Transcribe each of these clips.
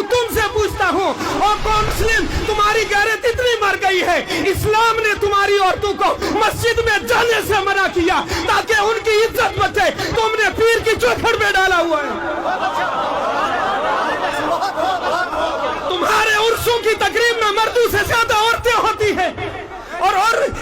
तुम से पूछता हूँ, और कौन मुस्लिम तुम्हारी गैरत इतनी मर गई है, इस्लाम ने तुम्हारी औरतों को मस्जिद में जाने से मना किया ताकि उनकी इज्जत बचे, तुमने पीर की चौखट में डाला हुआ है। तुम्हारे उर्सों की तकरीब में मर्दों से ज्यादा औरतें होती हैं, और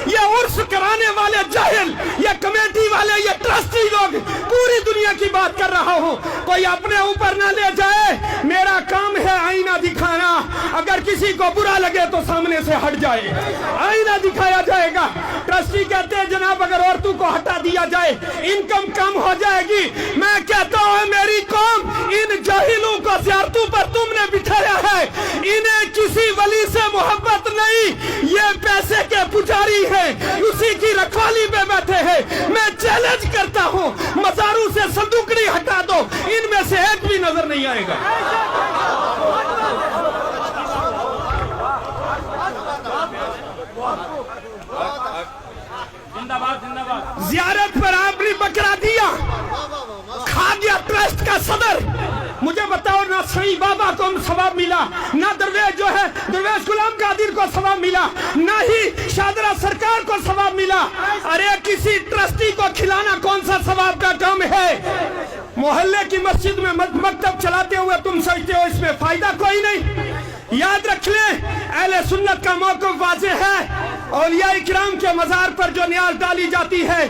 ये उर्स कराने वाले जाहिल, ये कमेटी वाले, ये ट्रस्टी लोग, पूरी दुनिया की बात कर रहा हूँ, कोई अपने ऊपर ना ले जाए। मेरा काम है आईना दिखाना, अगर किसी को बुरा लगे तो सामने से हट जाए, आईना दिखाया जाएगा। ट्रस्टी कहते हैं जनाब अगर औरतों को हटा दिया जाए इनकम कम हो जाएगी। मैं कहता हूँ मेरी कौम, इन जाहिलों को ज़ियारतों पर तुमने बिठाया है, इन्हें किसी वली से मोहब्बत नहीं, ये पैसे के पुजारी हैं, उसी की रखवाली में बैठे हैं। मैं चैलेंज करता हूँ मज़ारों से संदूकड़ी हटा दो, इनमें से एक भी नजर नहीं आएगा। जियारत पर आपने बकरा दिया, खा गया ट्रस्ट का सदर। मुझे बताओ ना सही बाबा को सवाब मिला, ना दरवेश जो है दरवेश गुलाम कादिर को सवाब मिला, ना ही शादरा सरकार को सवाब मिला। अरे किसी ट्रस्टी को खिलाना कौन सा सवाब का काम है? मोहल्ले की मस्जिद में मकतब चलाते हुए तुम सोचते हो इसमें फायदा कोई नहीं। याद रख ले, अहले सुन्नत का मौक़िफ़ वाज़ेह है। औलिया इकराम के मज़ार पर जो न्याज़ डाली जाती है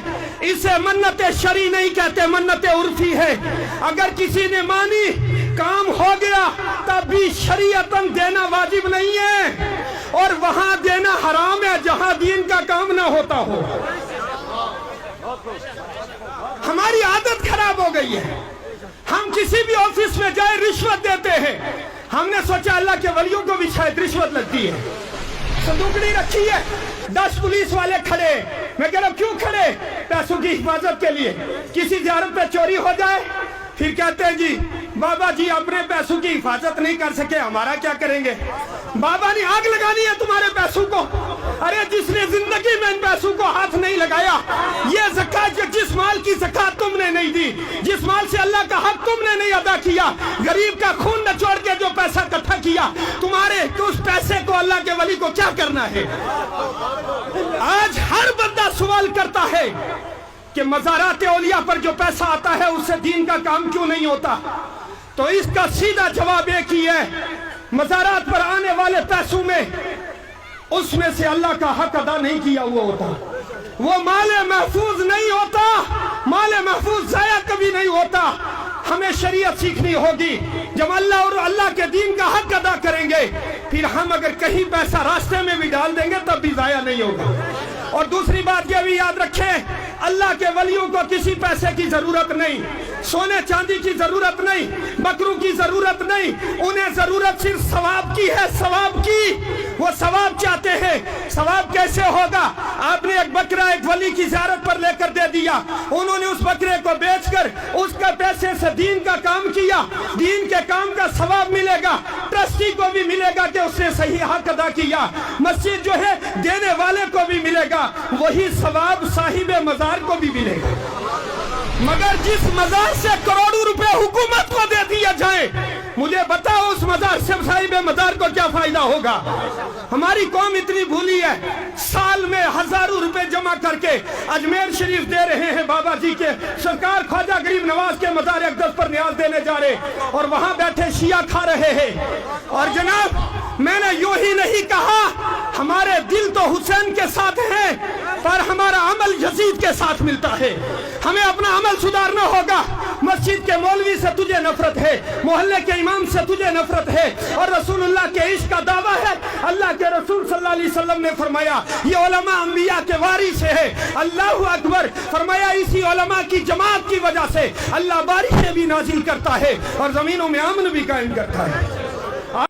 इसे मन्नत शरी नहीं कहते, मन्नत उर्फी है। अगर किसी ने मानी काम हो गया तब भी शरीयतन देना वाजिब नहीं है, और वहां देना हराम है जहां दीन का काम ना होता हो। हमारी आदत खराब हो गई है, हम किसी भी ऑफिस में जाए रिश्वत देते हैं। हमने सोचा अल्लाह के वलियों को भी शायद रिश्वत लगती है। संदूकड़ी रखी है, 10 पुलिस वाले खड़े, मैं कह रहा हूं क्यों खड़े? पैसों की हिफाजत के लिए। किसी ज़ियारत पे चोरी हो जाए फिर कहते हैं जी बाबा जी अपने पैसों की हिफाजत नहीं कर सके, हमारा क्या करेंगे? बाबा ने आग लगानी है तुम्हारे पैसों को। अरे जिसने जिंदगी में इन पैसों को हाथ नहीं लगाया, ये ज़कात जिस माल की ज़कात तुमने नहीं दी, जिस माल से अल्लाह का हक तुमने नहीं अदा किया, गरीब का खून निचोड़ के जो पैसा इकट्ठा किया, तुम्हारे तो उस पैसे को अल्लाह के वली को क्या करना है? आज हर बंदा सवाल करता है कि मज़ारात औलिया पर जो पैसा आता है उससे दीन का काम क्यों नहीं होता? तो इसका सीधा जवाब एक ही है, मज़ारात पर आने वाले पैसों में उसमें से अल्लाह का हक अदा नहीं किया हुआ होता, वो माले महफूज नहीं होता, माले महफूज ज़ाया कभी नहीं होता। हमें शरीयत सीखनी होगी। जब अल्लाह और अल्लाह के दीन का हक अदा करेंगे, फिर हम अगर कहीं पैसा रास्ते में भी डाल देंगे तब भी ज़ाया नहीं होगा। और दूसरी बात यह भी याद रखें, अल्लाह के वलियों को किसी पैसे की जरूरत नहीं, सोने चांदी की जरूरत नहीं, बकरों की जरूरत नहीं, उन्हें जरूरत सिर्फ सवाब की है, सवाब की। वो सवाब चाहते हैं। सवाब कैसे होगा? आपने एक बकरा एक वली की ज़ियारत पर लेकर दे दिया, उन्होंने उस बकरे को बेचकर उसका पैसे से दीन का काम किया, दीन के काम का सवाब मिलेगा। ट्रस्टी को भी मिलेगा कि उसने सही हक अदा किया, मस्जिद जो है देने वाले को भी मिलेगा, वही सवाब साहिबे मज़ार को भी मिलेगा। मगर जिस मज़ार से करोड़ों रुपए हुकूमत को दे दिया जाए, मुझे बताओ उस मज़ार से साहिबे मज़ार को क्या फायदा होगा? हमारी कौम इतनी भूली है, साल में हजारों रुपए जमा करके अजमेर शरीफ दे रहे हैं बाबा जी के, सरकार ख्वाजा गरीब नवाज के मज़ार अक़दस पर न्याज देने जा रहे, और वहां बैठे शिया खा रहे हैं। और जनाब मैंने यूं ही नहीं कहा, हमारे दिल तो हुसैन के साथ है पर हमारा अमल यजीद के साथ मिलता है। हमें अपना अमल सुधारना होगा। मस्जिद के मौलवी से तुझे नफरत है, मोहल्ले के इमाम से तुझे नफरत है, और रसूलुल्लाह के इश्क का दावा है। अल्लाह के रसूल सल्लल्लाहु अलैहि वसल्लम ने फरमाया ये उलमा अंबिया के वारिस है। अल्लाहु अकबर फरमाया, इसी उलमा की जमात की वजह से अल्लाह बारिशें भी नाजिल करता है और जमीनों में अमन भी कायम करता है।